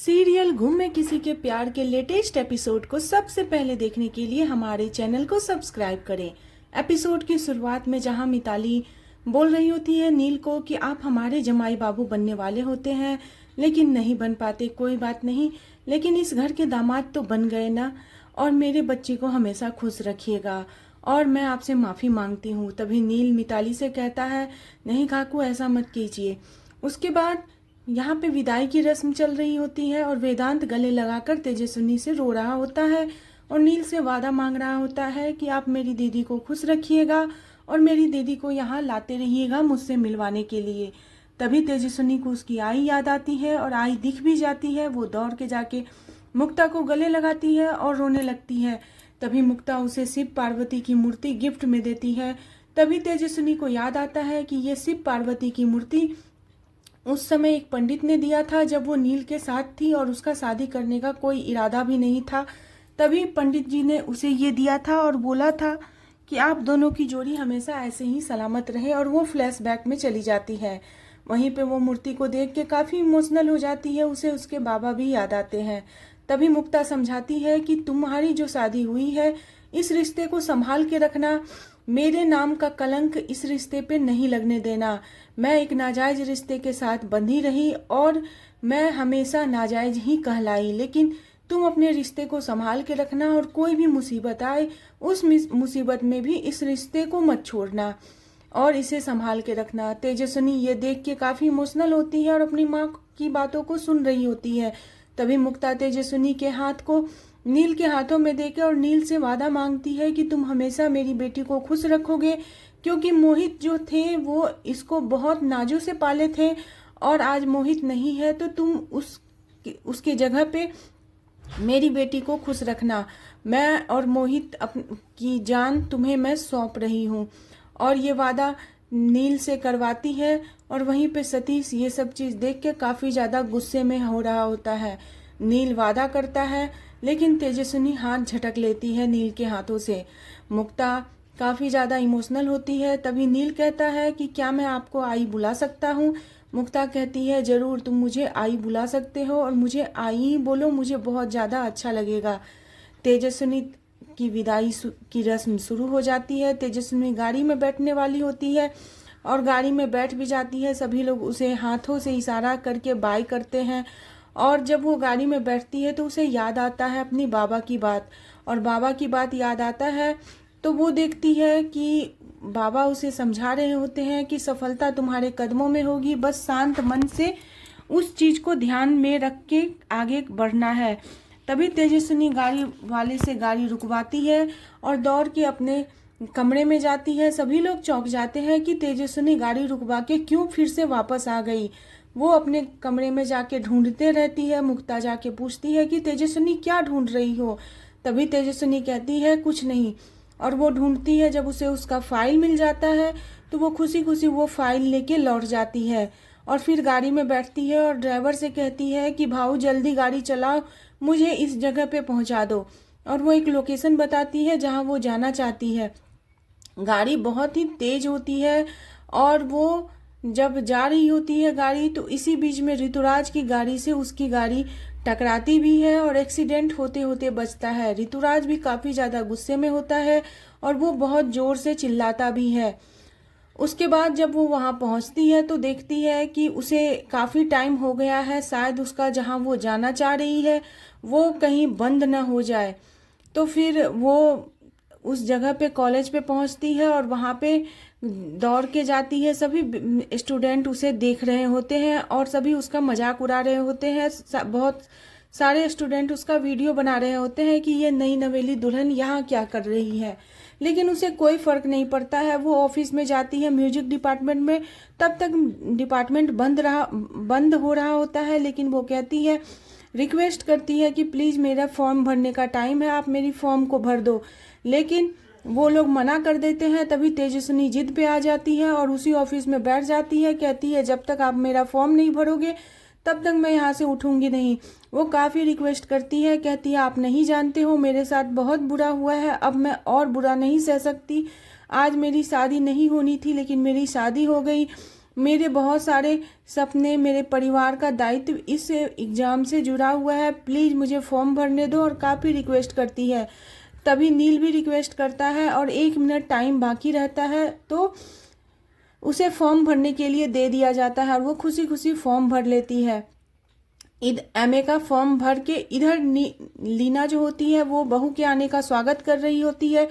Serial गुम में किसी के प्यार के लेटेस्ट एपिसोड को सबसे पहले देखने के लिए हमारे चैनल को सब्सक्राइब करें। एपिसोड की शुरुआत में जहां मिताली बोल रही होती है नील को कि आप हमारे जमाई बाबू बनने वाले होते हैं लेकिन नहीं बन पाते, कोई बात नहीं, लेकिन इस घर के दामाद तो बन गए ना, और मेरे बच्चे को हमेशा खुश रखिएगा और मैं आपसे माफ़ी मांगती हूँ। तभी नील मिताली से कहता है नहीं काकू, ऐसा मत कीजिए। उसके बाद यहाँ पे विदाई की रस्म चल रही होती है और वेदांत गले लगाकर तेजस्विनी से रो रहा होता है और नील से वादा मांग रहा होता है कि आप मेरी दीदी को खुश रखिएगा और मेरी दीदी को यहाँ लाते रहिएगा मुझसे मिलवाने के लिए। तभी तेजस्विनी को उसकी आई याद आती है और आई दिख भी जाती है। वो दौड़ के जाके मुक्ता को गले लगाती है और रोने लगती है। तभी मुक्ता उसे शिव पार्वती की मूर्ति गिफ्ट में देती है। तभी तेजस्विनी को याद आता है कि ये शिव पार्वती की मूर्ति उस समय एक पंडित ने दिया था जब वो नील के साथ थी और उसका शादी करने का कोई इरादा भी नहीं था। तभी पंडित जी ने उसे ये दिया था और बोला था कि आप दोनों की जोड़ी हमेशा ऐसे ही सलामत रहे, और वो फ्लैशबैक में चली जाती है। वहीं पे वो मूर्ति को देख के काफ़ी इमोशनल हो जाती है, उसे उसके बाबा भी याद आते हैं। तभी मुक्ता समझाती है कि तुम्हारी जो शादी हुई है इस रिश्ते को संभाल के रखना, मेरे नाम का कलंक इस रिश्ते पे नहीं लगने देना। मैं एक नाजायज रिश्ते के साथ बंधी रही और मैं हमेशा नाजायज ही कहलाई, लेकिन तुम अपने रिश्ते को संभाल के रखना और कोई भी मुसीबत आए उस मुसीबत में भी इस रिश्ते को मत छोड़ना और इसे संभाल के रखना। तेजस्विनी ये देख के काफ़ी इमोशनल होती है और अपनी माँ की बातों को सुन रही होती है। तभी मुक्ता तेजस्विनी के हाथ को नील के हाथों में देकर और नील से वादा मांगती है कि तुम हमेशा मेरी बेटी को खुश रखोगे, क्योंकि मोहित जो थे वो इसको बहुत नाजों से पाले थे और आज मोहित नहीं है तो तुम उसके जगह पे मेरी बेटी को खुश रखना। मैं और मोहित की जान तुम्हें मैं सौंप रही हूँ। और ये वादा नील से करवाती है और वहीं पे सतीश ये सब चीज़ देख के काफ़ी ज़्यादा गुस्से में हो रहा होता है। नील वादा करता है लेकिन तेजस्विनी हाथ झटक लेती है नील के हाथों से। मुक्ता काफ़ी ज़्यादा इमोशनल होती है। तभी नील कहता है कि क्या मैं आपको आई बुला सकता हूँ। मुक्ता कहती है ज़रूर, तुम मुझे आई बुला सकते हो और मुझे आई ही बोलो, मुझे बहुत ज़्यादा अच्छा लगेगा। तेजस्विनी की विदाई की रस्म शुरू हो जाती है। तेजस्विनी गाड़ी में बैठने वाली होती है और गाड़ी में बैठ भी जाती है। सभी लोग उसे हाथों से इशारा करके बाय करते हैं और जब वो गाड़ी में बैठती है तो उसे याद आता है अपनी बाबा की बात, और बाबा की बात याद आता है तो वो देखती है कि बाबा उसे समझा रहे होते हैं कि सफलता तुम्हारे कदमों में होगी, बस शांत मन से उस चीज़ को ध्यान में रख के आगे बढ़ना है। तभी तेजस्विनी गाड़ी वाले से गाड़ी रुकवाती है और दौड़ के अपने कमरे में जाती है। सभी लोग चौंक जाते हैं कि तेजस्विनी गाड़ी रुकवा के क्यों फिर से वापस आ गई। वो अपने कमरे में जाके ढूंढते रहती है। मुक्ता जाके पूछती है कि तेजस्विनी क्या ढूंढ रही हो। तभी तेजस्विनी कहती है कुछ नहीं, और वो ढूंढती है। जब उसे उसका फाइल मिल जाता है तो वो खुशी खुशी वो फाइल लेके लौट जाती है और फिर गाड़ी में बैठती है और ड्राइवर से कहती है कि भाऊ जल्दी गाड़ी चलाओ, मुझे इस जगह पे पहुंचा दो। और वो एक लोकेशन बताती है जहां वो जाना चाहती है। गाड़ी बहुत ही तेज होती है और वो जब जा रही होती है गाड़ी तो इसी बीच में ऋतुराज की गाड़ी से उसकी गाड़ी टकराती भी है और एक्सीडेंट होते होते बचता है। ऋतुराज भी काफ़ी ज़्यादा गुस्से में होता है और वो बहुत ज़ोर से चिल्लाता भी है। उसके बाद जब वो वहाँ पहुँचती है तो देखती है कि उसे काफ़ी टाइम हो गया है, शायद उसका जहाँ वो जाना चाह रही है वो कहीं बंद न हो जाए। तो फिर वो उस जगह पे कॉलेज पे पहुंचती है और वहाँ पे दौड़ के जाती है। सभी स्टूडेंट उसे देख रहे होते हैं और सभी उसका मजाक उड़ा रहे होते हैं। बहुत सारे स्टूडेंट उसका वीडियो बना रहे होते हैं कि ये नई नवेली दुल्हन यहाँ क्या कर रही है, लेकिन उसे कोई फ़र्क नहीं पड़ता है। वो ऑफिस में जाती है म्यूजिक डिपार्टमेंट में, तब तक डिपार्टमेंट बंद हो रहा होता है, लेकिन वो कहती है, रिक्वेस्ट करती है कि प्लीज़ मेरा फॉर्म भरने का टाइम है, आप मेरी फॉर्म को भर दो, लेकिन वो लोग मना कर देते हैं। तभी तेजस्विनी जिद पे आ जाती है और उसी ऑफिस में बैठ जाती है। कहती है जब तक आप मेरा फॉर्म नहीं भरोगे तब तक मैं यहाँ से उठूंगी नहीं। वो काफ़ी रिक्वेस्ट करती है, कहती है आप नहीं जानते हो मेरे साथ बहुत बुरा हुआ है, अब मैं और बुरा नहीं सह सकती। आज मेरी शादी नहीं होनी थी लेकिन मेरी शादी हो गई। मेरे बहुत सारे सपने, मेरे परिवार का दायित्व इस एग्ज़ाम से जुड़ा हुआ है, प्लीज़ मुझे फॉर्म भरने दो। और काफ़ी रिक्वेस्ट करती है। तभी नील भी रिक्वेस्ट करता है और 1 मिनट टाइम बाकी रहता है तो उसे फॉर्म भरने के लिए दे दिया जाता है और वो खुशी खुशी फॉर्म भर लेती है। एमए का फॉर्म भर के इधर लीना जो होती है वो बहू के आने का स्वागत कर रही होती है।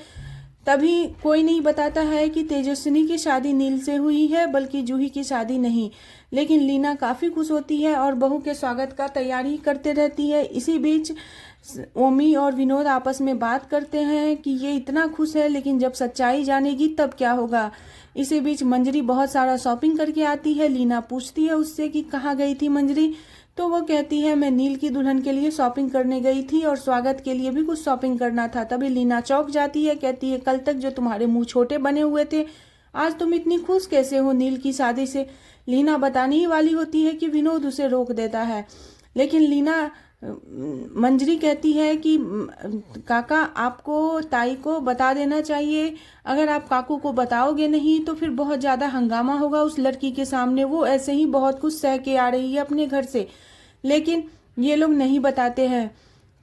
तभी कोई नहीं बताता है कि तेजस्विनी की शादी नील से हुई है, बल्कि जूही की शादी नहीं। लेकिन लीना काफ़ी खुश होती है और बहू के स्वागत का तैयारी करते रहती है। इसी बीच ओमी और विनोद आपस में बात करते हैं कि ये इतना खुश है, लेकिन जब सच्चाई जानेगी तब क्या होगा। इसी बीच मंजरी बहुत सारा शॉपिंग करके आती है। लीना पूछती है उससे कि कहाँ गई थी मंजरी, तो वो कहती है मैं नील की दुल्हन के लिए शॉपिंग करने गई थी और स्वागत के लिए भी कुछ शॉपिंग करना था। तभी लीना चौंक जाती है, कहती है कल तक जो तुम्हारे मुंह छोटे बने हुए थे, आज तुम इतनी खुश कैसे हो नील की शादी से। लीना बताने ही वाली होती है कि विनोद उसे रोक देता है, लेकिन लीना मंजरी कहती है कि काका आपको ताई को बता देना चाहिए, अगर आप काकू को बताओगे नहीं तो फिर बहुत ज़्यादा हंगामा होगा उस लड़की के सामने, वो ऐसे ही बहुत कुछ सह के आ रही है अपने घर से। लेकिन ये लोग नहीं बताते हैं।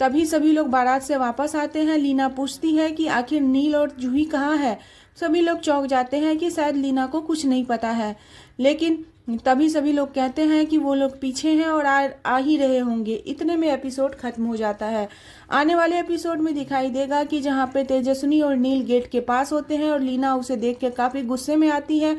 तभी सभी लोग बारात से वापस आते हैं। लीना पूछती है कि आखिर नील और जूही कहाँ है। सभी लोग चौंक जाते हैं कि शायद लीना को कुछ नहीं पता है, लेकिन तभी सभी लोग कहते हैं कि वो लोग पीछे हैं और आ ही रहे होंगे। इतने में एपिसोड खत्म हो जाता है। आने वाले एपिसोड में दिखाई देगा कि जहाँ पे तेजस्विनी और नील गेट के पास होते हैं और लीना उसे देख के काफ़ी गुस्से में आती है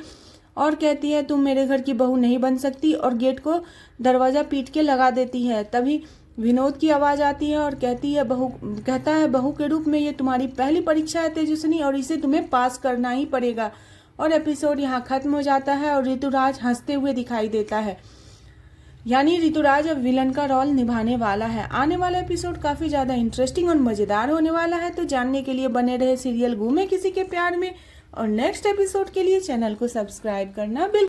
और कहती है तुम मेरे घर की बहू नहीं बन सकती, और गेट को दरवाज़ा पीट के लगा देती है। तभी विनोद की आवाज़ आती है और कहता है बहू के रूप में ये तुम्हारी पहली परीक्षा है तेजस्विनी, और इसे तुम्हें पास करना ही पड़ेगा। और एपिसोड यहाँ खत्म हो जाता है और ऋतुराज हंसते हुए दिखाई देता है। यानी ऋतुराज अब विलन का रोल निभाने वाला है। आने वाला एपिसोड काफ़ी ज़्यादा इंटरेस्टिंग और मज़ेदार होने वाला है, तो जानने के लिए बने रहे सीरियल घूमे किसी के प्यार में, और नेक्स्ट एपिसोड के लिए चैनल को सब्सक्राइब करना बिल्कुल